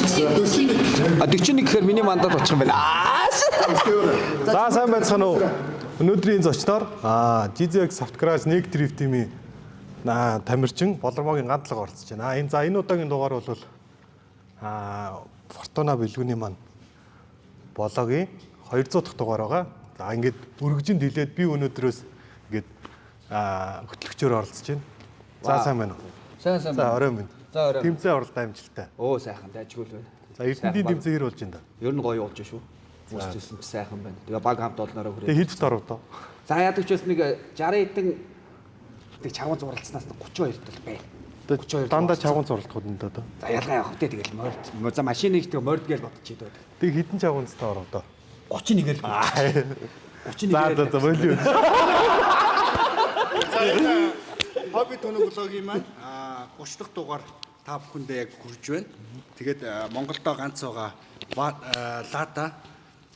41 гэхээр миний мандат очих юм байна. За сайн байцгаана уу. Өнөөдрийн зочноор GZX Soft Garage 1 Drift Team-ийн тамирчин Болормогийн гандлага оролцож байна. Энэ удаагийн дугаар бол Fortuna бэлгүүний маань Бологийн 200 дахь дугаар байгаа. За ингээд өргөжинд хилээд би өнөөдрөөс ингээд хөтлөгчөөр оролцож байна. За сайн байна уу? Сайн За орой минь. За орой. Тэмцээн оролт амжилттай. Оо сайхан дайжгүй л байна. За Эрдэнэтийн тэмцээн хэр болж байна да? Ер нь гоё болж шүү. Үсчихсэн ч сайхан байна. Тэгээ баг хамт олноороо хүрээ. Тэгээ хэд дор удаа? За яадаг ч бас нэг 60 хэдэн тэг чаван зуралцсанаас 32 тал бай. 32 дандаа чаван зуралтууд энэ доо. За ялгаа явах те тэгэл морд. За машиныг тэг морд гэж бодчих дөө. Тэг хэдэн чаванцтай ороо доо? 31 л. 31. За болио. Хобби тоног блогийн маань 30 дахь дугаар та бүхэндээ яг хүрж байна. Тэгээд Монголдо ганц байгаа Lada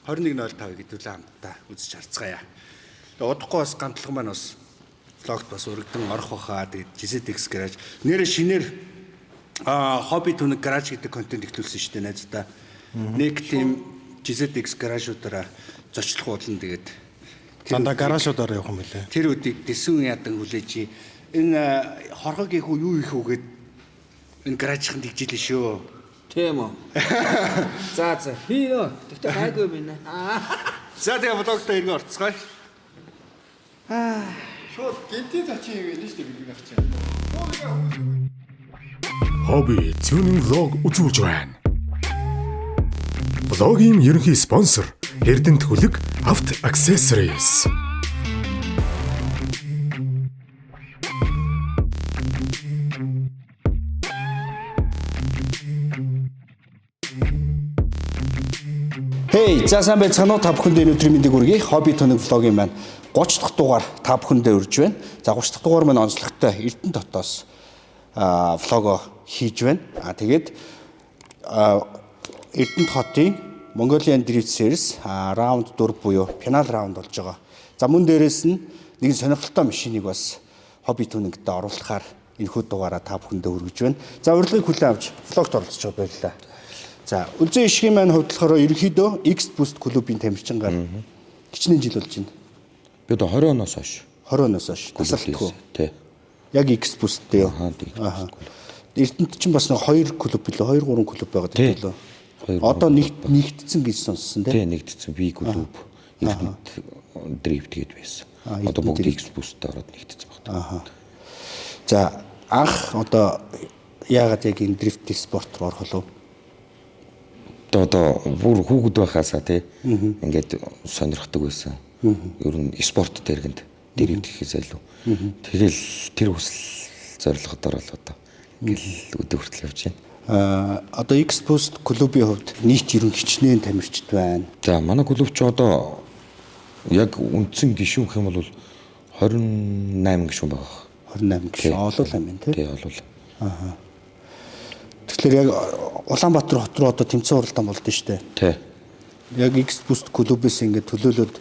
2105 гэдүүлээ хамтдаа үзэж харцгаая. Тэгээд удахгүй бас гантлага маань бас блогт бас өргөдөн орох баха. Тэгээд GZX Garage нэрээ шинээр хобби тоног гараж гэдэг контент ихлүүлсэн шүү дээ найздаа. Нэг тийм GZX Garage-уудаараа зочлох уулан тэгээд Дандаа гаражуудаар явах юм билээ. тэр үдийг дэсүүн ядан хүлээж энэ хорхог их юу их үгээд энэ гаражхан дэгжилээ шүү. Тийм үү. За хийнэ. Тэгтээ гайгүй байна. За тэгээ блогтой иргэн орцгоё. Шууд гинтийн цачин юм байна шүү дээ бидний ах чинь. Hobby tuning vlog үзүүлж байна. Vlog-ийн ерөнхий спонсор Эрдэнэт хөлөг Авто Accessories. Хей, за сайн байцгаана уу та бүхэнд өнөөдрийн мэндийг хүргэе. Хобби тоног влогийн маань 30 дахь дугаар та бүхэндээ урьж байна. За 30 дахь дугаар маань онцлогтой Эрдэнэт хотоос влого хийж байна. Тэгээд Эрдэнэт хотын Mongolian Drift Series раунд 4 буюу финал раунд болж байгаа. За мөн дээрээс нь нэг сонирхолтой машиныг бас хобби тоногт оруулахаар энэхүү дугаараа та бүхэндээ хүргэж байна. За урилгыг хүлээн авч влогт оролцож баярлалаа. За үлзэн ишгийн маань хувьд болохоор ерөнхийдөө X Boost клубын тамирчингаар хичнээн жил болж байна. Би одоо 20 оноос хойш. 20 оноос хойш тасалтгүй. Тий. Яг X Boost-тэй. Эрдэнэт чинь бас нэг 2 клуб билээ, 2 3 клуб байгаа гэдэг лөө. Одоо нэгдсэн гэж сонссон тий. Нэгдсэн би клуб. Эрдэнэт дрифт гээд байсан. Одоо бүгд X Boost-тэй ороод нэгдсэн багтаа. За анх одоо яагаад яг энэ дрифт спорт руу орох вэ? Одоо бүр хүүхэд байхаасаа тий ингээд сонирхдаг байсан. Ер нь спорт дээргэнд дрифт гэхээс илүү. Тэгэл тэр хүсэл зорилгодоор л одоо ингээл өдөө хүртэл явж байна. Одоо X Boost клубын хувьд нийт ерөн хичнээн тамирчид байна. За манай клуб ч одоо яг үндсэн гишүүн гэх юм бол 28 гишүүн байгаа. 28 гишүүн олол юм байна тий. Тий олол. Тэгэхээр яг Улаанбаатар хот руу одоо тэмцээн уралдаан болдсон шүү дээ. Тий. Яг X Boost клубээс ингээд төлөөлөд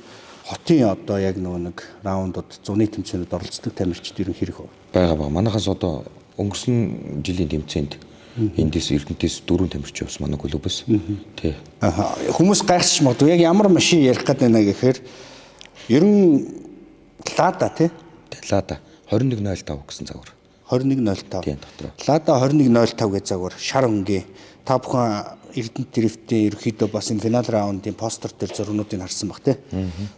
хотын одоо яг нэг раундууд зуны тэмцээнүүд оролцдог тамирчид ерөн хэрэг байгаа. Манайхаас одоо өнгөрсөн жилийн тэмцээнд эндээс Эрдэнэтээс 4 тамирч явсан манай клубээс. Тий. Хүмүүс гайхчих магадгүй яг ямар машин ярих гэдэг байна гэхээр ерөн Lada тий. Lada 2105 гэсэн загвар. 2105. Тийм дотроо. Lada 2105 гэж загвар шар өнгийн. Та бүхэн Эрдэнэт дрифтийн ерөөхдөө бас энэ финал раундын постэр дээр зургуудыг харсан баг тий.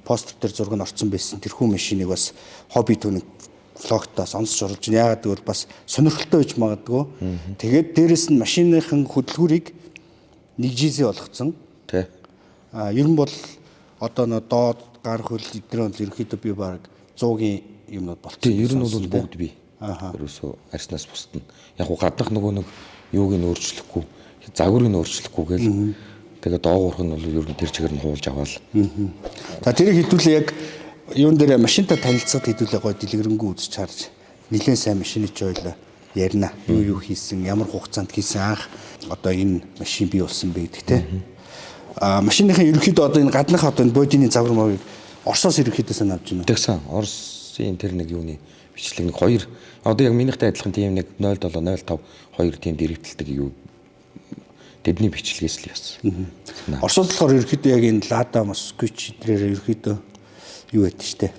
Постэр дээр зураг нь орсон байсан. Тэрхүү машиныг бас хобби тоног влогтоос онцлж оруулж байна. Яагаад гэвэл бас сонирхолтой байж магадгүй. Тэгээд дээрэс нь машиныхын хөдөлгүүрийг нэг GZ болгоцсон. Тий. Ер нь бол одоо доод гар хөл эдгээр нь ерөөхдөө би баг 100-ийн юмнууд болчихсон. Тий, ер нь бол бүгд бий. Ерөөсөө арснаас бусдна. Яг гаднах нөгөө нэг юуг нь өөрчлөхгүй, загварыг нь өөрчлөхгүй гэл. Тэгээд доогуурх нь бол ер нь тэр чигээр нь хуулж аваал. За тэрийг хэдүүлээ яг юун дээр машинтай танилцаад хэдүүлээ гой дэлгэрэнгүй үзэж харж нэлээд сайн машиныг жойлоо ярина. Юу хийсэн, ямар хугацаанд хийсэн анх одоо энэ машин бий болсон бэ гэдэг те. Машиныхаа ерөнхийдөө одоо энэ гаднах одоо энэ бодины загвар мовыг Оросоос ерөнхийдөө санаа авч байна. Тэгсэн. Оросын тэр нэг юуны бичлэг нэг 2 одоо яг минийхтэй адилхан тийм нэг 07 05 2 тийм дэрэгдэлдэг юу тэдний бичлэгээс л яасан. Оросд болохоор ерөөхдөө яг энэ Лада Москвич эдрээр ерөөхдөө юу байдаг штэ.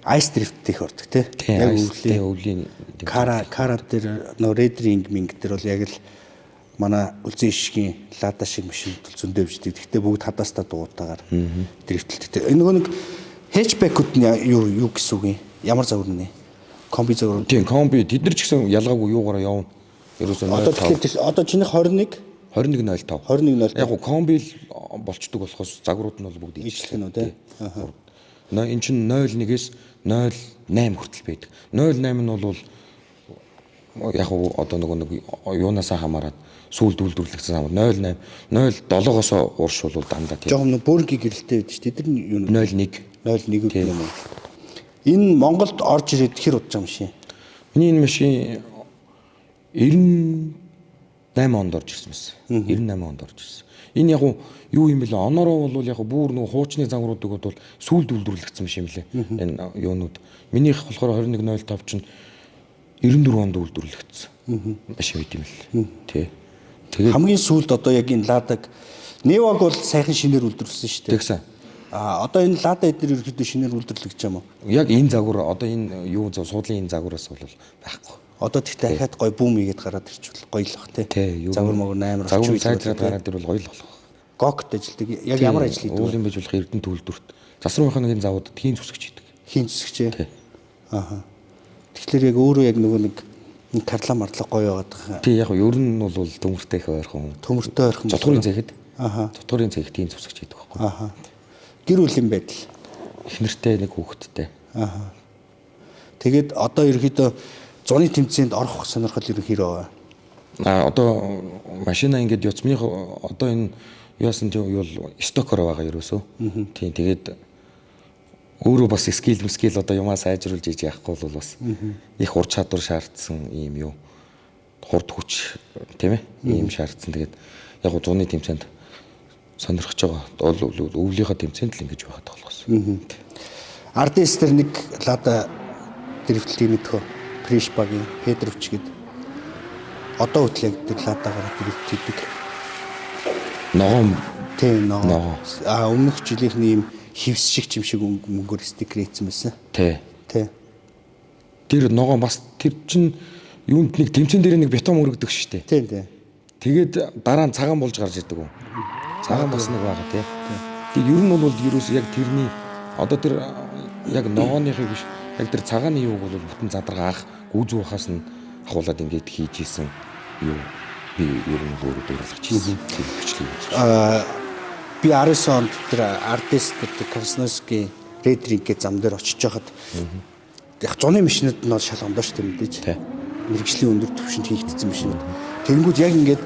Ice drift их ордог те. Яг өвлийн Кара дээр нөө Red Ring Ming дээр бол яг л манай үлзэн ишгийн Лада шиг машинууд зөндөө биждэг. Гэхдээ бүгд хадаастаа дугуйтаагаар дрифтэлтэй. Энэ нөгөө нэг хэтчбэкүүд нь юу гэсэн үг юм? Ямар загвар нэ? Комби загвар. Тийм, комби тэд нар ч гэсэн ялгаагүй юугаараа явна. Ерөөсөө Одоо чиний 21 21.05. 21.05. Яг комби л болчдөг болохоос загварууд нь бол бүгд ижилхэн үү те. Эн чинь 01-ээс 08 хүртэл байдаг. 08 нь бол яг одоо нэг юунаасаа хамаарат сүүлд үйлдвэрлэгдсэн хамаар 08 07-оос урш бол дандаа тийм. Жохом бөөргийн гэрэлтэй байдаг шүү. Тэд нь юу 01 01 юм уу? Энэ Монголд орж ирээд хэр удаж байгаа юм шин? Миний энэ машин 98 онд орж ирсэн байсан. 98 онд орж ирсэн. Энэ яг юу юм бэлээ? Оноороо бол яг бүр нөгөө хуучны загваруудыг бол сүүлд үйлдвэрлэгдсэн юм шиг лээ. Энэ юунууд. Минийх болохоор 21.05 чинь 94 онд үйлдвэрлэгдсэн. Машин байт юм л. Тий. Тэгээд хамгийн сүүлд одоо яг энэ Ладаг Неваг бол сайхан шинээр үйлдвэрлэсэн шүү дээ. тэгсэн. Одоо энэ Лада эдгээр ерөөхдөө шинээр үйлдвэрлэж байгаа юм уу? Яг энэ загвар одоо энэ юу суудлын энэ загвараас бол байхгүй. Одоо тэгтээ дахиад гой бүүм игээд гараад ирчихвэл гоё л бах тий. Загвар мөр амар загвар сайжраад гараад ирвэл гоё л болох. Гокт ажилдаг. Яг ямар ажил хийдэг вэ? Уулын байж болох Эрдэнэ төлөвлөлт. Засварынхаа нэг заводод хийн зүсгэж хийдэг. Хийн зүсгчээ. Ааха. Тэгэхээр яг өөрөө яг нөгөө нэг тарлаа мардлаа гоё байгаад байгаа. Тий яг ер нь бол төмөртэй их ойрхон. Төмөртэй ойрхон. Цотгорын цэхэд. Ааха. Цотгорын цэхэд хийн зүсгэж хийдэг байхгүй. Ааха. Гэр бүлийн байдал. Их нэртэй нэг хүүхэдтэй. Ааха. Тэгээд одоо ерөөхдөө зуны тэмцээнд орох сонирхол ерөнхийдөө байгаа. Одоо машина ингээд яцмынх одоо энэ яасан тийм юу бол стокор байгаа ерөөсөө. Тийм тэгээд өөрөө бас скил одоо юмаа сайжруулж иж яахгүй бол бас их ур чадвар шаардсан юм юу. Хурд хүч тийм ээ. Ийм шаардсан. Тэгээд яг зуны тэмцээнд сонирхож байгаа. Өвлийнхаа тэмцээнд л ингэж байгаад болохоос. Ардес дээр нэг Лада дрифт тим мэдхөө Пришбагийн Петровч гээд одоо хөтлөг Ладагаар дрифт хийдэг. Ногоон Тийм ногоо. Өмнөх жилийнхний юм хевс шиг юм шиг мөнгөөр стикер хийсэн байсан. тий. Тий. Тэр ногоон бас тэр чин юунд нэг тэмцэн дээр нэг бетон өргөдөг шүү дээ. Тийм тий. Тэгээд дараа нь цагаан болж гарч ирдэг үү? Цагаан бас нэг байгаа тий. Тэг ер нь бол ерөөс яг тэрний одоо тэр яг ногооныхыг биш яг тэр цагааны юуг бол бүтэн задаргаах гүйзүү хахаас нь ахуулаад ингээд хийж исэн юу би ер нь өөрөө дуурлах хийсэн. Би 19 онд тэр артист тэр Красноярский Red Ring-ийн зам дээр очиж байхад яг зуны машинууд нь бол шал ондоо шүү дээ мэдээж. Мэргэжлийн өндөр түвшинд хийгдсэн машинууд. Тэгэнгүүт яг ингээд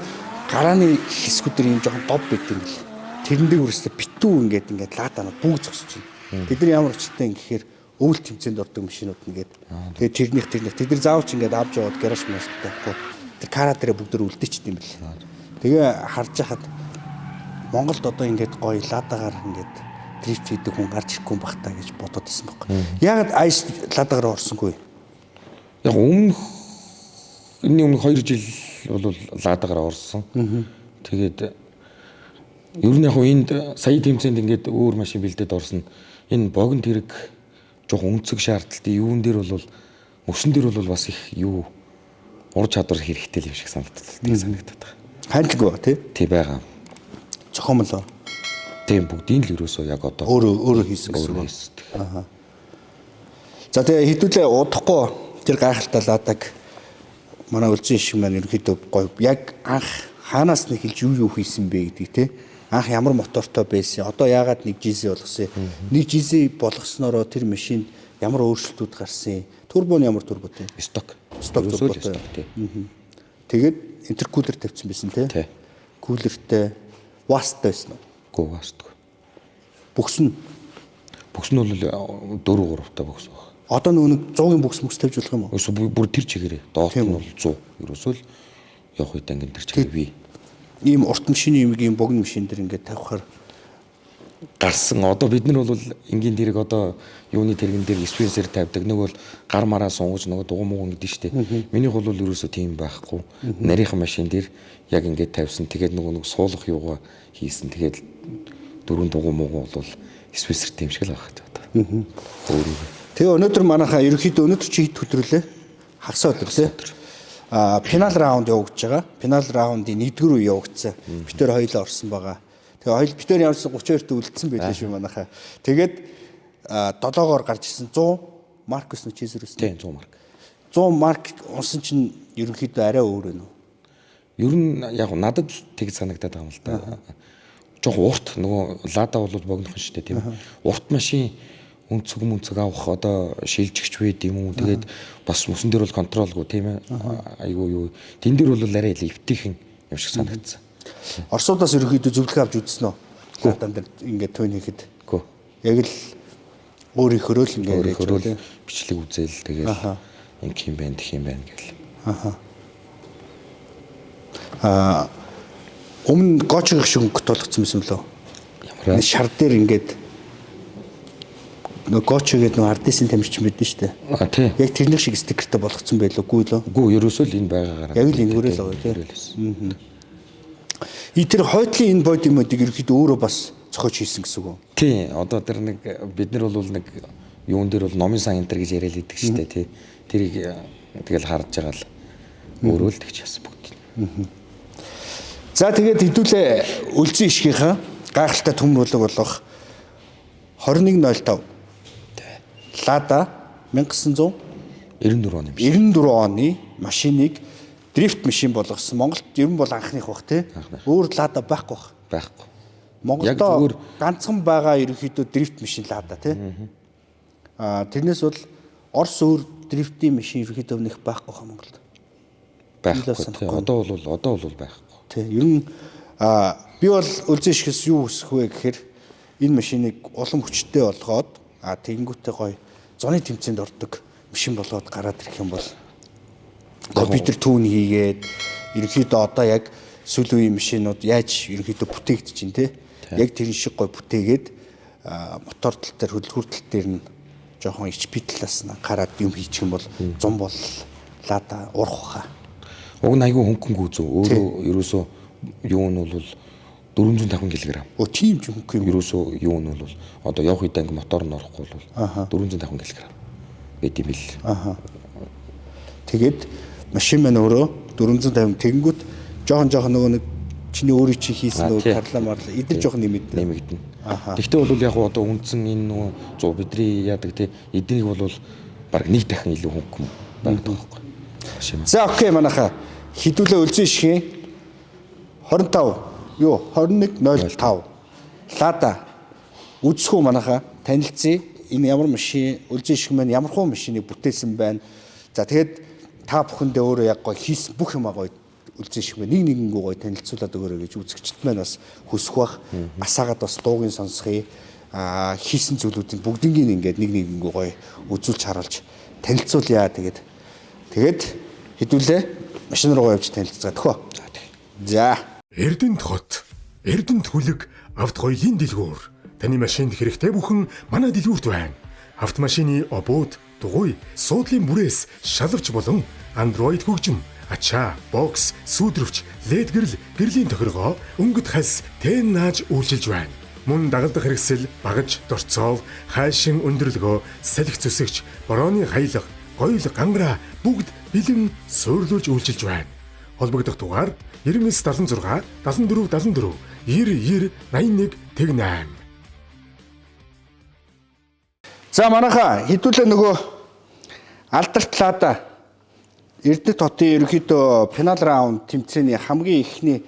гарааны хэсгүүдэр юм жоохон доб байт юм бэл. Тэрэн дээр үрсээ битүү ингээд лааданаа бүгд зогсож байна. Бид нар ямар очтой юм гэхээр өвөл тэмцээнд ордог машинууд нэгээд. Тэгээд тэрнийх тэд нар заавч ингээд авч яваад гараж машинтай байхгүй. Тэр кара дээр бүгд үлдээчихдээ юм бэл. Тэгээ харж хахад Монголд одоо ингээд гоё Ладагаар ингээд дрифт хийдэг хүн гарч ирэхгүй бах та гэж бодоод исэн байхгүй. Яагаад айс Ладагаар орсонгүй? Яг өмнөх 2 жил бол Ладагаар орсон. Тэгээд ер нь яг энд сая тэмцээнд ингээд өөр машин бэлдээд орсон. Энэ богино тэрэг жоох өнцөг шаардлагатай юун дээр бол мөсөн дээр бол бас их юу ур чадвар хэрэгтэй юм шиг санагдаад байна. Хайрлаггүй тий? Тий байгаа. Цохомлоо. Тийм бүгдийн л ерөөсөө яг одоо өөрөө хийсэн гэсэн үг. Аа. За тэгээ хэдүүлээ удахгүй тэр гайхалтай Ладаг манай үлзэн шиг маань ерөөхдөө гоё яг анх хаанаас нэг хэлж юу хийсэн бэ гэдгийг тий. Анх ямар мотортой байсан. Одоо яагаад нэг GZ болгосон. Нэг GZ болгоснороо тэр машинд ямар өөрчлөлтүүд гарсан. Турбо нь ямар турботой? Сток турботой. Тэгээд интеркулер тавьсан байсан тий. Кулертэй васттай байсан уу? Гоо вастгүй. Бүкс нь бол 4-3-та бүкс баг. Одоо нэг 100-ын бүкс тавьж болох юм уу? Өсө бүр тэр чигээрээ. Доолт нь бол 100. Ерөөсөө л явах үед ангин тэр чигээр бий. Ийм урт машины юм богино машин дээр ингээд тавихаар гарсан. Одоо бид нар бол энгийн дэрэг одоо юуны тэрэгэн дээр диспенсер тавьдаг. Нэг бол гар мараа сунгаж нөгөө дугуй мууган гэдэг штеп. Минийх бол ерөөсөө тийм байхгүй. Нарийнхан машин дээр яг ингээд тавьсан. Тэгээд нөгөө нэг суулгах юугаа хийсэн. Тэгээд дөрөв дугуй мууган бол диспенсер тийм шиг л байх гэдэг. Тэгээ өнөөдөр манайхаа ерөнхийдөө өнөөдөр чи хэд хөдрөлөө? Хагас өдөр тий. Финал раунд явагдаж байгаа. Финал раундын 1-р үе явагдсан. Битээр хоёулаа орсон байгаа. Тэгээ битээр ямарсан 32-т үлдсэн байлээ шүү манайхаа. Тэгээд 7-оор гарч ирсэн 100 марк өснө чизэр өснө. Тийм 100 марк. 100 марк унсан чинь ерөнхийдөө арай өөр байна уу? Ер нь яг надад тэг санагдаад байгаа юм л да. Жог урт нөгөө лада бол богинохон шүү дээ тийм. Урт машин өнцөг авах одоо шилжигч байд юм уу. Тэгээд бас мөсөн дээр бол контролгүй тийм ээ. Айгуу юу. Тэн дээр бол арай лифтийнхэн юм шиг санагдсан. Оросуудаас ерөнхийдөө зөвлөгөө авч үзсэн үү? Ладан дээр ингээд тойн хийхэд. Гүү. Яг л өөрийн хөрөөл ингээд хөрөөл бичлэг үзэл тэгээд ингэ юм байна, тэх юм байна гэл. Өмнө гочгийн шөнгө тулгцсан юм лөө. Ямар шар дээр ингээд нөгөө гочо гэдэг нөгөө ардисын тамирчин байдсан шүү дээ. Тий. Яг тэрний шиг стикертэй болгоцсон байлгүй лөө. Гүү ерөөсөө л энэ байгаагаар. Яг л энэ хөрөөл байгаа тийм. Тэр хойдлын энэ бодимодыг ерөөхдөө өөрөө бас зохиож хийсэн гэсэн үг үү? Тий. Одоо тэр нэг бид нар бол нэг юун дээр бол номын сан энтер гэж яриад идэг шүү дээ тий. Тэрийг тэгэл харж байгаа л өөрөө л тэгж яасан бүгд. За тэгээд хэдүүлээ үлзэн ишгийнхаа гайхалтай төмрүүлэг болох 2105 Лада 1994 оны 94 оны машиныг дрифт машин болгосон. Монголд ер нь бол анхных бах тий. Өөр Лада байхгүй бах. Байхгүй. Монголд ганцхан байгаа ерөнхийдөө дрифт машин Лада тий. Тэрнээс бол Орос өөр дрифтийн машин ерөнхийдөө нэх байхгүй хаа Монголд. Байхгүй. Одоо бол байхгүй. Тий. Ер нь би бол үлзэн ишгээс юу хүсэх вэ гэхээр энэ машиныг улам хүчтэй болгоод тэгэнгүүтээ гоё зуны тэмцээнд ордог машин болгоод гараад ирэх юм бол компьютер түүн хийгээд ерөнхийдөө одоо яг сүүлийн үеийн машинууд яаж ерөнхийдөө бүтээгдэж чинь те яг тэр шиг гоё бүтээгээд мотор тал дээр хөдөлгүүр тал дээр нь жоохон HP талаас нь гараад юм хийчих юм бол зун бол Лада урах хаа. Уг нь айгүй хөнгөнгүү зөө. Өөрөө ерөөсөө юу нь бол 450 кг. Тийм ч хөнгө юм. Ерөөсөө юу нь бол одоо явах үед анги мотор нь орохгүй бол 450 кг. Гэт юм бил. Тэгээд машин маань өөрөө 450 тэгэнгүүт жоохон нөгөө нэг чиний өөрөө чи хийсэн нөгөө тарлаа марлаа эдэр жоохон нэмэгдэнэ. Тэгтээ бол яг одоо үндсэн энэ нөгөө 100 бидний яадаг те эднийг бол баг нэг дахин илүү хөнгөн байдаг байхгүй. За окей манайха хідүүлээ үлзэн ишгийн 2105 Лада үзсгүү манайха танилцъя. Энэ ямар машин үлзэн ишг маань ямар хуу машиныг бүтээсэн байна. За тэгээд та бүхэндээ өөрөө яг гоё хийсэн бүх юм гоё үлзэн ишг маань нэг нэгэнгүү гоё танилцуулаад өгөөрэй гэж үзэгчд маань бас хүсэх бах. Асаагаад бас дуугийн сонсхий. Хийсэн зүйлүүдийн бүгднийг ингээд нэг нэгэнгүү гоё үзүүлж харуулж танилцуулъя. Тэгээд хэдүүлээ машин руугаа явж танилцгаа төхөө. За. Эрдэнэт хот, Эрдэнэт хүлэг, автохоёлын дэлгүүр. Таны машинд хэрэгтэй бүхэн манай дэлгүүрт байна. Автомашины обод, дугуй, суудлын бүрээс шалавч болон Android хөгжим, ачаа, бокс, сүйдрөвч, LED гэрэл, гэрлийн тохиргоо, өнгөт хальс, тэн нааж үйлчилж байна. Мөн дагалдах хэрэгсэл, багаж, дорцоов, хайшин өндөрлөгөө, салхи зүсэгч, борооны хаялга, гоёл гангара бүгд бэлэн суйрлуулж үйлчилж байна. Холбогдох дугаар 9976 7474 90 81 8. За манайха хэдүүлээ нөгөө алдарт Лада Эрдэнэт хотын ерөнхийдөө финал раунд тэмцээний хамгийн ихний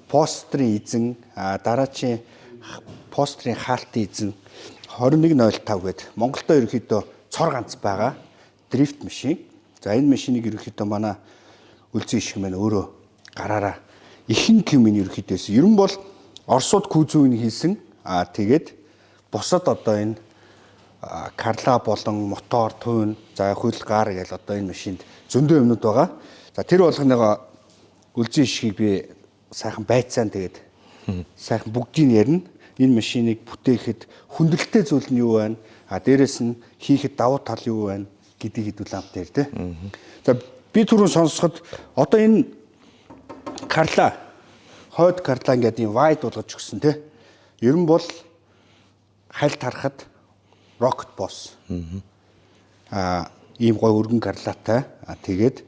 постерын эзэн дараачийн постерын хаалтын эзэн 2105 гээд Монголдо ерөнхийдөө цор ганц байгаа дрифт машин. За энэ машиныг ерөнхийдөө манай үлзэн ишг маань өөрөө гараараа ихэнх юм ерөнхийдөөс ер нь бол Оросууд кузовыг хийсэн. Тэгээд бусад одоо энэ карла болон мотор, туйн, за хөл гар гэж одоо энэ машинд зөндөө юмнууд байгаа. За тэр болгоныгоо үлзэн ишгийг би сайхан байцаан тэгээд сайхан бүгдийг ярина. энэ машиныг бүтээхэд хүндрэлтэй зүйл нь юу байна? Дээрээс нь хийхэд давуу тал юу байна гэдгийг хэдүүл амт дээр тий. За би түрүүн сонсоход одоо энэ Карла хойд Карла ингээд юм вайд болгож өгсөн тий. Ер нь бол хальт харахад Rocket Boss. Ийм гой өргөн Карлатай. Тэгээд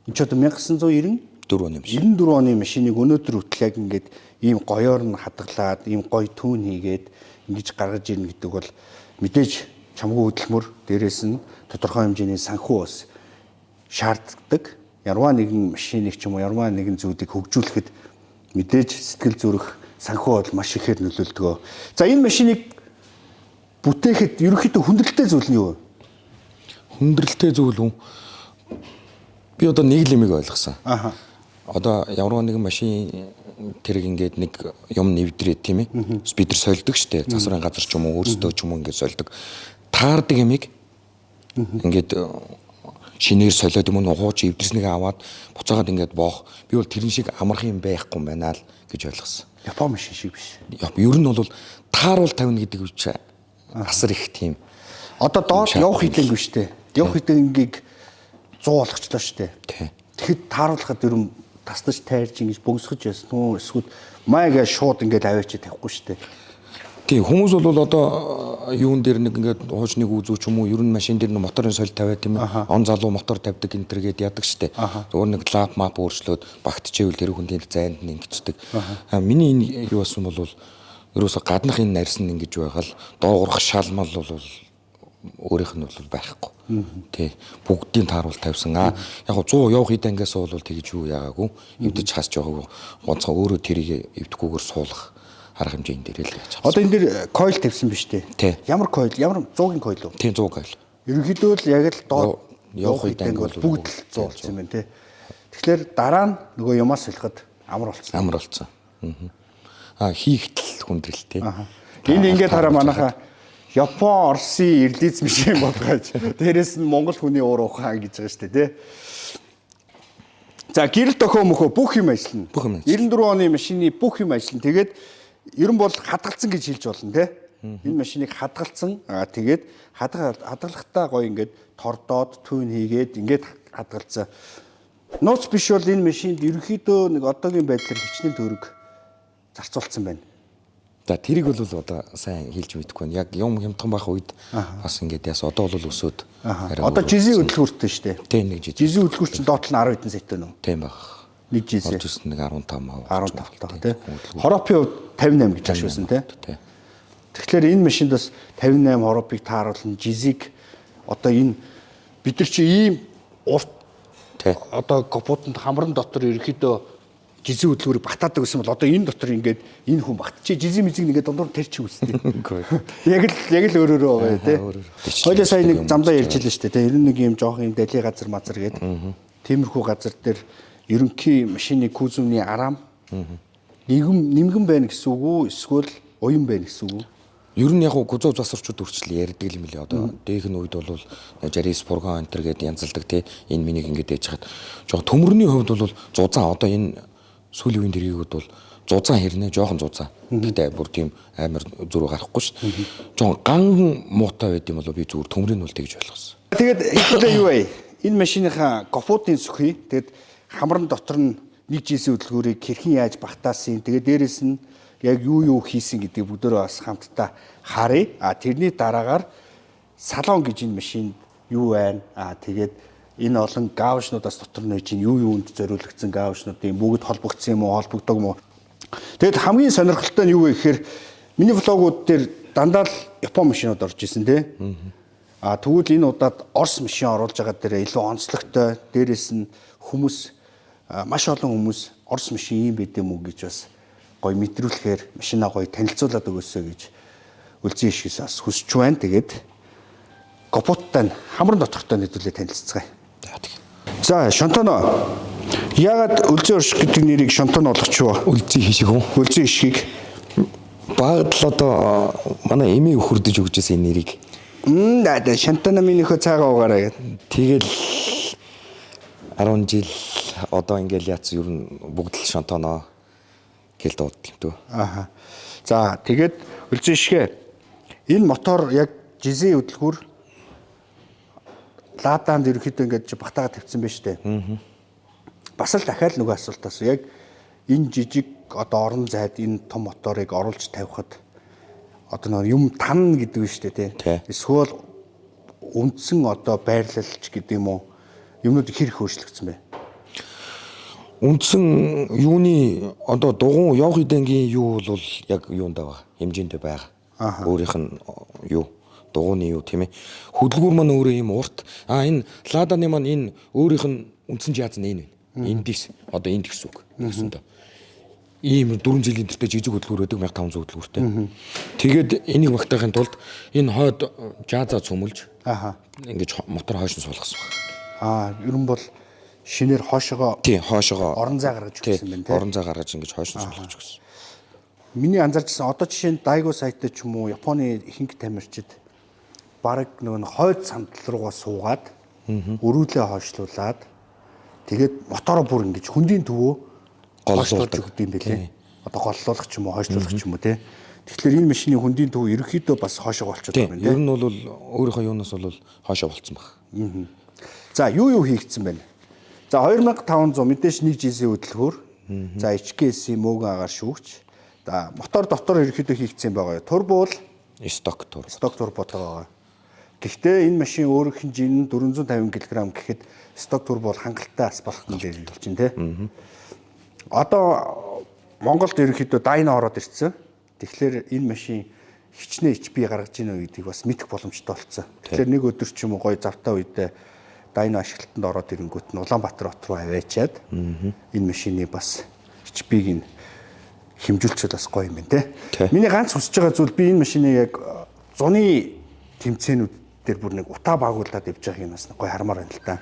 энэ ч одоо 1994 оны машиныг өнөөдөр хүртэл яг ингээд ийм гоёор нь хадгалаад, ийм гой түүн хийгээд ингэж гаргаж ирнэ гэдэг бол мэдээж чамгүй хөдөлмөр, дээрээс нь тодорхой хэмжээний санхүү бас шаарддаг. Ярваа нэгэн машиныг ч юм уу, ярваа нэгэн зүйлийг хөгжүүлэхэд мэдээж сэтгэл зүрэх, санхүү бол маш ихээр нөлөөлдөг. За энэ машиныг бүтээхэд ерөнхийдөө хүндрэлтэй зүйл нь юу вэ? Хүндрэлтэй зүйл үү? Би одоо нэг лимиг ойлгосон. Одоо ямар нэгэн машин тэрэг ингээд нэг юм нэвдрээд тийм ээ. Спидер сольдог штэ. Засварын газар ч юм уу, өөрсдөө ч юм уу ингээд сольдог. Таардаг ямиг ингээд шинээр солиод юм уу хууч эвдэрснийг аваад буцаагаад ингээд боох. Би бол тэрэн шиг амарх юм байхгүй юм байна л гэж ойлгосон. Япон машин шиг биш. Ер нь бол тааруул тавина гэдэг үуч асар их тийм. Одоо доод явах хэдэнгүй штэ. Явах хэдэнгийг 100 болгочлоо штэ. Тэгэхэд тааруулахад ер нь тасдаж тайрж ингэж бөмсгөж ясан уу эсвэл маяга шууд ингээд аваач тавихгүй штэ. Тийм хүмүүс бол одоо юун дээр нэг ингээд хуучныг үзүү ч юм уу ер нь машин дээр нэг моторын соль тавиад тийм ээ он залуу мотор тавьдаг энэ төргээд яадаг штэ. Зүгээр нэг лап мап өөрчлөөд багтчихвэл тэр хүндийн зайд нь ингэждэг. Миний энэ юу басан бол ерөөсө гаднах энэ нарс нь ингэж байгаа л доогорох шалмал бол өөрийнх нь бол байхгүй. Тий бүгдийн тааруул тавьсан. Яг 100 явах идангаас бол тэгж юу яагаагүй. Эвдэж хасж байгаагүй. Гонцгой өөрөө тэрийг эвдэхгүйгээр суулгах арга хэмжээнд дээр л яаж. Одоо энэ дээр койл тавьсан биз дээ. Ямар койл? Ямар 100-ын койл уу? Тийм 100 койл. Ерөнхийдөө л яг л доод явах иданг бол бүгд л 100 болсон юм байна тий. Тэгэхээр дараа нь нөгөө юмас солиход амар болсон. Амар болсон. Хийхтэл хүндрэлтэй. Энэ ингээд хараа манайха Япон, Оросын ирлиз машин болгож дээрэс нь Монгол хүний уур ухаан гэж байгаа шүү дээ тий. За гэрэл дохио мөхөө бүх юм ажиллана. 94 оны машины бүх юм ажиллана. Тэгээд ер нь бол хадгалсан гэж хэлж болно тий. Энэ машиныг хадгалсан. Тэгээд хадгалахтаа гоё ингээд тордоод түүн хийгээд ингээд хадгалсан. Нууц биш бол энэ машинд ерөнхийдөө нэг одоогийн байдлаар хичнээн төгрөг зарцуулсан байна. За тэрийг бол одоо сайн хэлж мэдэхгүй байна. Яг юм хямдхан байх үед бас ингээд яас одоо бол өсөөд одоо жизийн хөдөлгөөртэй шүү дээ. Тийм нэг жизийн хөдөлгөөр чинь доотлол нь 10 хэдэн сая тонн. Тийм баг. Нэг жизээ. Орж ирсэн нэг 15%. 15 таа тий. Хоропын хувьд 58 гэж хаш байсан тий. Тэгэхээр энэ машинд бас 58 хоропыг тааруулна. Жизийг одоо энэ бид нар чи ийм урт одоо капотонд хамран дотор ерөөхдөө жизийн хөдөлгөөрийг батаадаг гэсэн бол одоо энэ дотор ингээд энэ хүн багтчих жизийн мизиг нэгээд дундуур тэрч үстэй. Яг л өөрөөрөө байгаа тий. Хойлоо сая нэг замдаа ярьж илэн шүү дээ тий. 91 юм жоох юм дали газар мазар гээд тиймэрхүү газар дээр ерөнхий машины кузовны арам нэмгэн байна гэсэн үг үү эсвэл уян байна гэсэн үг үү? Ер нь яг гузов засварчууд үрчлээ ярьдаг юм лээ одоо дээх нь үед бол жарис фургон энтер гээд янзалдаг тий. Энэ минийг ингээд ээж хаад жоо төмөрний хувьд бол зузаан одоо энэ сүүлийн үеийн дэргийгүүд бол зузаан хэрнээ жоохон зузаан. Гэтэ бүр тийм амар зүрх гарахгүй шүү дээ. Жоо ган муутай байд юм бол би зүгээр төмрийг нь бол тэгж ойлгосон. Тэгээд хэвлээ юу вэ? Энэ машиныхаа капотын сүхий тэгээд хамран дотор нь нэг жизийн хөдөлгөөрийг хэрхэн яаж багтаасан. Тэгээд дээрэс нь яг юу хийсэн гэдгийг бүгдөө бас хамтдаа харъя. Тэрний дараагаар салон гэж энэ машинд юу байна? Тэгээд энэ олон гаушнуудаас дотор нь чинь юунд зориулагдсан гаушнуудын бүгд холбогдсон юм уу, холбогдог юм уу? Тэгэд хамгийн сонирхолтой нь юу вэ гэхээр миний влогууд дээр дандаа л Япон машинууд орж исэн тий. Тэгвэл энэ удаад Орос машин оруулж байгаа дээр илүү онцлогтой. Дээрээс нь хүмүүс маш олон хүмүүс Орос машин юм байд юм уу гэж бас гоё мэдрүүлэхээр машинаа гоё танилцуулаад өгөөсэй гэж үлзий ишгээс бас хүсэж байна. Тэгээд капоттай хамран дотортой нэдүүлээ танилццгаая. За Шонтоно яагаад үлзий орших гэдэг нэрийг Шонтоно болгочихвоо? Үлзий хишиг үү? Үлзий хишгийг багт л одоо манай эмээ өхөрдөж өгчээсэн энэ нэрийг. Шонтоно минийхөө цаагаа угаараа гэдэг. Тэгэл 10 жил одоо ингээл яац ер нь бүгд л Шонтоно. гэл дууддаг юм дөө. Ааха. За тэгээд үлзэн шигэ энэ мотор яг жизийн хөдөлгүүр ладаанд ерөөхдөө ингэж багтаага тавьсан байна шүү дээ. Бас л дахиад нөгөө асуултаас яг энэ жижиг одоо орон зайд энэ том моторыг оруулж тавихад одоо нөгөө юм тань гэдэг нь шүү дээ тий. Эсвэл үндсэн одоо байрлалч гэдэг юм уу юмнууд хэрэг өөрчлөгдсөн бэ? Үндсэн юуны одоо дугуун явах эдэнгийн юу бол яг юундаа байгаа хэмжээндээ байгаа. Өөрийнх нь юу дугууны юу тийм ээ. Хөдөлгүүр маань өөрөө юм урт. Энэ ладаны маань энэ өөрийнх нь үндсэн жааз нь энэ байна. Эндис одоо энд гэсэн үг. Гэсэн доо. Ийм 4 жилийн тэртээ жижиг хөдөлгүүр өгдөг 1500 хөдөлгүүртэй. Тэгээд энийг багтаахын тулд энэ хойд жаазаа цөмөлж ингэж мотор хойш нь суулгасан байна. Ер нь бол шинээр хоошоогоо орон зай гаргаж өгсөн байна тийм. Орон зай гаргаж ингэж хойш нь суулгаж өгсөн. Миний анзаарчсан одоо жишээ нь Daigo сайттай ч юм уу Японы ихэнх тамирчид бараг нөгөө хойд сандал руугаа суугаад өрүүлээ хойшлуулад тэгээд мотороо бүр ингэж хөндийн төвөө голлуулж өгдөг юм байлээ. Одоо голлуулах ч юм уу хойшлуулах ч юм уу тий. Тэгэхээр энэ машины хөндийн төв ерөөхдөө бас хоошоо болчиход байгаа юм тий. Ер нь бол өөрийнхөө юунаас бол хоошоо болцсон баг. За юу хийгдсэн байна? За 2500 мэдээж нэг жилийн хөдөлгүүр. За HKS-ийн мөөгөн агаар шүүгч. За мотор дотор ерөөхдөө хийгдсэн байгаа. Турбо бол сток турботоо байгаа. Гэхдээ энэ машин өөрийнх нь жин 450 кг гэхэд сток турбо бол хангалттай ас болох юм дээр хэлж чинь тий. Одоо Монголд ерөнхийдөө Dyna ороод ирсэн. Тэгэхээр энэ машин хичнээн HP гаргаж ийн үү гэдгийг бас мэдэх боломжтой болсон. Тэгэхээр нэг өдөр ч юм уу гоё завтаа үедээ Dyna ашиглалтанд ороод ирэнгүүт нь Улаанбаатар хот руу аваачаад энэ машины бас HP-г нь хэмжүүлчихэд бас гоё юм байна те. Миний ганц хүсэж байгаа зүйл би энэ машиныг яг зуны тэмцээнүүд дээр бүр нэг утаа багуулад явж байгааг юм бас гоё хармаар байна л та.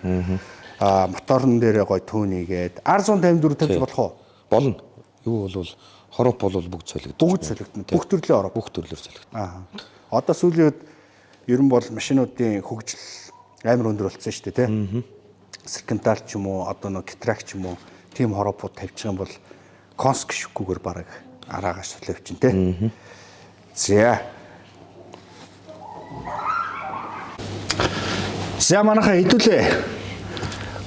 Моторн дээр гоё түүнийгээд R154 тавьж болох уу? Болно. Юу бол хороп бол бүгд солигдсон. Бүгд солигдсон. Бүх төрлийн ороо. Бүх төрлөөр солигдсон. Одоо сүүлийн үед ер нь бол машинуудын хөгжил амар өндөр болсон шүү дээ тий. Серкентал ч юм уу одоо нэг Китрак ч юм уу тим хоропууд тавьчих юм бол Конск шүкгүйгээр бараг араагаш солиовчин тий. За. За манайхаа хэдүүлээ.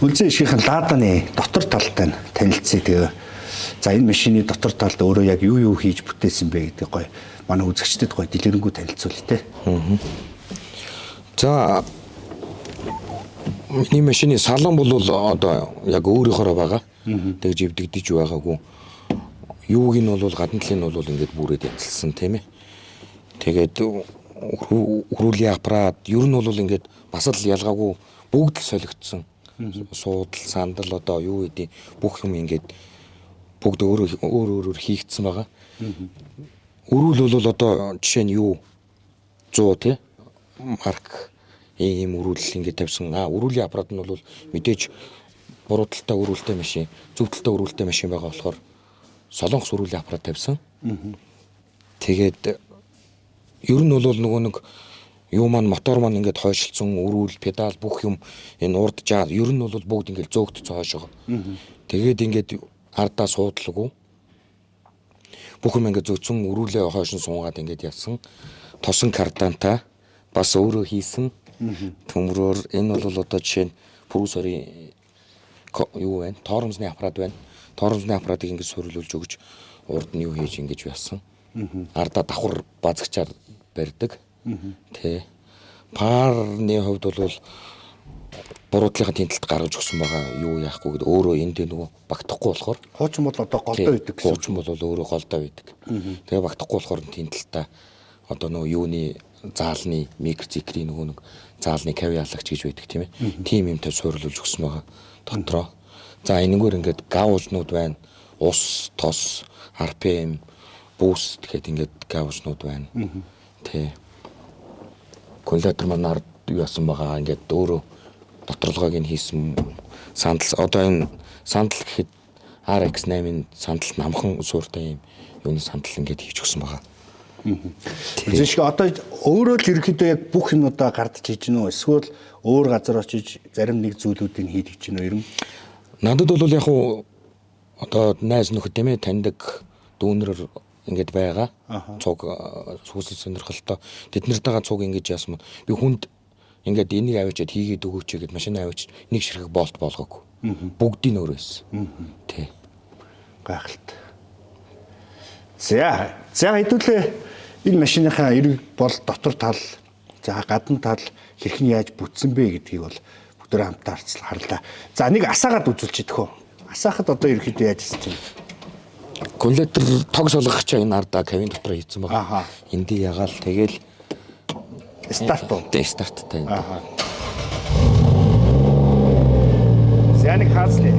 Үлзэн ишгийнхэн ладаны дотор талтай нь танилцъя тэгээ. За энэ машины дотор талд өөрөө яг юу хийж бүтээсэн бэ гэдэг гоё манай үзэгчдэд гоё дэлгэрэнгүй танилцуулъя те. За миний машины салон бол одоо яг өөрийнхөө байгаа. Тэгж эвдэгдэж байгаагүй. Юуг нь бол гадна талын нь бол ингээд бүрээд янзлсан тийм ээ. Тэгээд өрүүлийн аппарат ер нь бол ингээд бас л ялгаагүй бүгд л солигдсон. Суудал, сандал одоо юу гэдэг бүх юм ингээд бүгд өөр хийгдсэн байгаа. Өрүүл бол одоо жишээ нь юу 100 тий марк ийм өрүүл ингээд тавьсан. Өрүүлийн аппарат нь бол мэдээж буруу талтай өрүүлтэй машин, зөв талтай өрүүлтэй машин байгаа болохоор солонгос өрүүлийн аппарат тавьсан. Тэгээд ер нь бол нөгөө нэг юу маань мотор маань ингээд хойшилсан өрүүл педал бүх юм энэ урд жаа ер нь бол бүгд ингээд зөөгдсөн хойшоо. Тэгээд ингээд ардаа суудлаагүй. Бүх юм ингээд зөөгдсөн өрүүлээ хойшин сунгаад ингээд явсан. Тосон кардантай бас өөрөө хийсэн. Төмрөөр энэ бол одоо жишээ нь прусорын юу вэ? Тоормсны аппарат байна. Тоормсны аппаратыг ингээд суйрлуулж өгч урд нь юу хийж ингэж яасан. Ардаа давхар базгчаар барьдаг. Тэ. Парны хувьд бол буруудлынхаа тэнцэлд гаргаж өгсөн байгаа юу яахгүй гэдэг өөрөө энд нөгөө багтахгүй болохоор хуучин бол одоо голдоо байдаг гэсэн. Хуучин бол өөрөө голдоо байдаг. Тэгээ багтахгүй болохоор тэнцэлтээ одоо нөгөө юуны заалны микроциклийн нөгөө нэг заалны кавиалагч гэж байдаг тийм ээ. Тим юмтай суйрлуулж өгсөн байгаа дотроо. За энэгээр ингээд гаужнууд байна. Ус, тос, RPM, boost гэхэд ингээд гаужнууд байна. Тэ. Коллектор манаар юу яасан байгаа ингээд өөрөө доторлогоог нь хийсэн сандал одоо энэ сандал гэхэд RX8-ын сандал намхан сууртай юм юуны сандал ингээд хийж өгсөн байгаа. Зөв шиг одоо өөрөө л ерөөхдөө яг бүх юмудаа гардаж хийж гинөө эсвэл өөр газар очиж зарим нэг зүйлүүдийг хийдэг ч гинөө ер нь. Надад бол яг уу одоо найз нөхөд тийм ээ таньдаг дүүнрээр ингээд байгаа. Цуг сүсэл сонирхолтой. Тэднэртэйгээ цуг ингэж яасан мод. Би хүнд ингээд энийг авчиад хийгээд өгөөч гэд машин авчиж нэг ширхэг болт болгоогүй. Бүгдийг өөрөө хийсэн. Тий. Гайхалтай. За хэдүүлээ энэ машиныхаа эрэг бол дотор тал, за гадна тал хэрхэн яаж бүтсэн бэ гэдгийг бол бүгдөө хамтаа харлаа. За нэг асаагаад үзүүлж идэх үү? Асаахад одоо ерөөхдөө яаж хийж чинь? Аккумулятор тогс болгох чинь энэ ардаа кабин дотор хийсэн байгаа. Эндий ягаал тэгэл Старт уу? Тэ старттай. За нэг хаацлаа.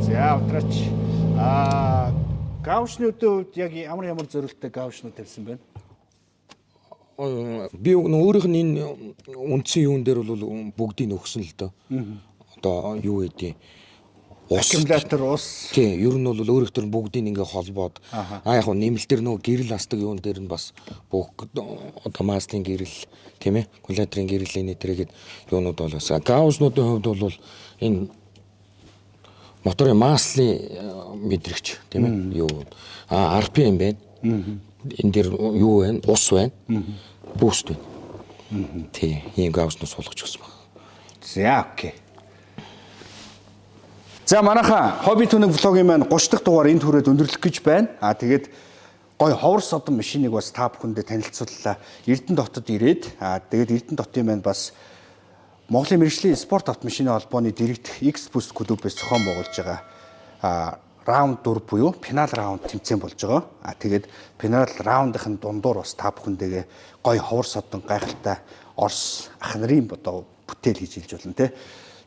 За утраач. Гаушнуудын хувьд яг ямар зорилттой гаушнууд тавьсан байна? Би өөрийнх нь энэ үндсэн юун дээр бол бүгдийг өгсөн л доо. Одоо юу гэдэг аккумулятор ус. Тий, ер нь бол өөрөөр хэлбэл бүгдийг ингээ холбоод яг нэмэлт дээр нөгөө гэрэл астдаг юун дээр нь бас бүх одоо маслын гэрэл тийм ээ, аккумуляторын гэрэл нэтрэгээд юунууд болоос. Гаушнуудын хувьд бол энэ моторын маслын мэдрэгч тийм ээ, юу RPM байна. Энэ дээр юу вэ? Ус байна. Буст байна. Тий, ийм гаушнууд суулгаж өгсөн баг. За окей. За манайхаа хобби түнэг влогийн маань 30 дахь дугаар энэ түрээд өндөрлөх гэж байна. Тэгээд гой ховор содон машиныг бас та бүхэндээ танилцууллаа. Эрдэнэ дотод ирээд тэгээд Эрдэнэ дотын маань бас Монголын мэргэжлийн спорт автомашины холбооны директ X-Boost клубээс зохион байгуулж байгаа раунд 4 буюу финал раунд тэмцээн болж байгаа. Тэгээд финал раундын дундуур бас та бүхэндээ гой ховор содон гайхалтай Орос ах нарын одоо бүтээл хийж илж болно те.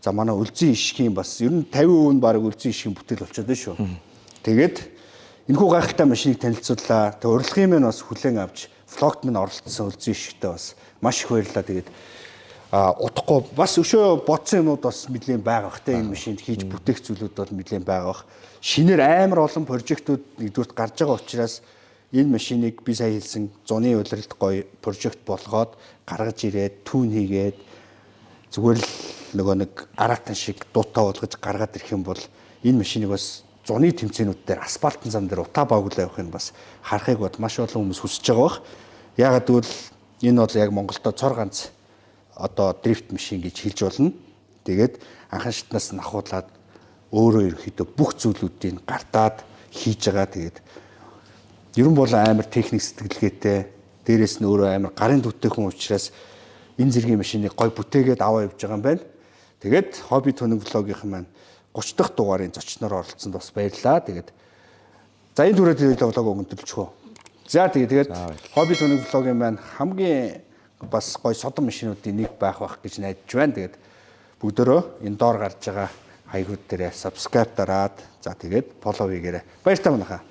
За манай үлзий ишгийн бас ер нь 50% нь баг үлзий ишгийн бүтээл болчиход байна шүү. Тэгээд энэхүү гайхалтай машиныг танилцууллаа. Тэгээд урилгын маань бас хүлээн авч влогт минь оролцсон үлзий ишгтэй бас маш их баярлалаа. Тэгээд удахгүй бас өшөө бодсон юмуд бас нэлийн байгаа бах те энэ машинд хийж бүтээх зүйлүүд бол нэлийн байгаа бах. Шинээр амар олон прожектууд нэгдүгürt гарч байгаа учраас энэ машиныг би сая хэлсэн зуны улиралд гоё прожект болгоод гаргаж ирээд түүн хийгээд зүгээр л нөгөө нэг аратан шиг дуутаа болгож гаргаад ирэх юм бол энэ машиныг бас зуны тэмцээнүүд дээр асфальтын зам дээр утаа багуулаа явах нь бас харахыг бод маш олон хүмүүс хүсэж байгаа бах. Яагаад гэвэл энэ бол яг Монголдо цор ганц одоо дрифт машин гэж хэлж болно. Тэгээд анхан шатнаас нь ахуулаад өөрөө ерөөхдөө бүх зүйлүүдийг гартаад хийж байгаа. Тэгээд ерөн бол амар техник сэтгэлгээтэй, дээрээс нь өөрөө амар гарын дүртэй хүн учраас энэ зэргийн машиныг гой бүтээгээд аваа явж байгаа юм байна. Тэгээд хобби түнэг влогийнхан маань 30 дахь дугаарын зочноор оролцсонд бас баярлалаа. Тэгээд за энэ түрээд влог өгөндөрлөчихөө. За тэгээд хобби түнэг влогийн маань хамгийн бас гой содон машинуудын нэг байх гэж найдаж байна. Тэгээд бүгдөө энэ доор гарч байгаа хаягууд дээрээ subscribe дараад за тэгээд follow хийгээрэй. Баяр та манайхаа.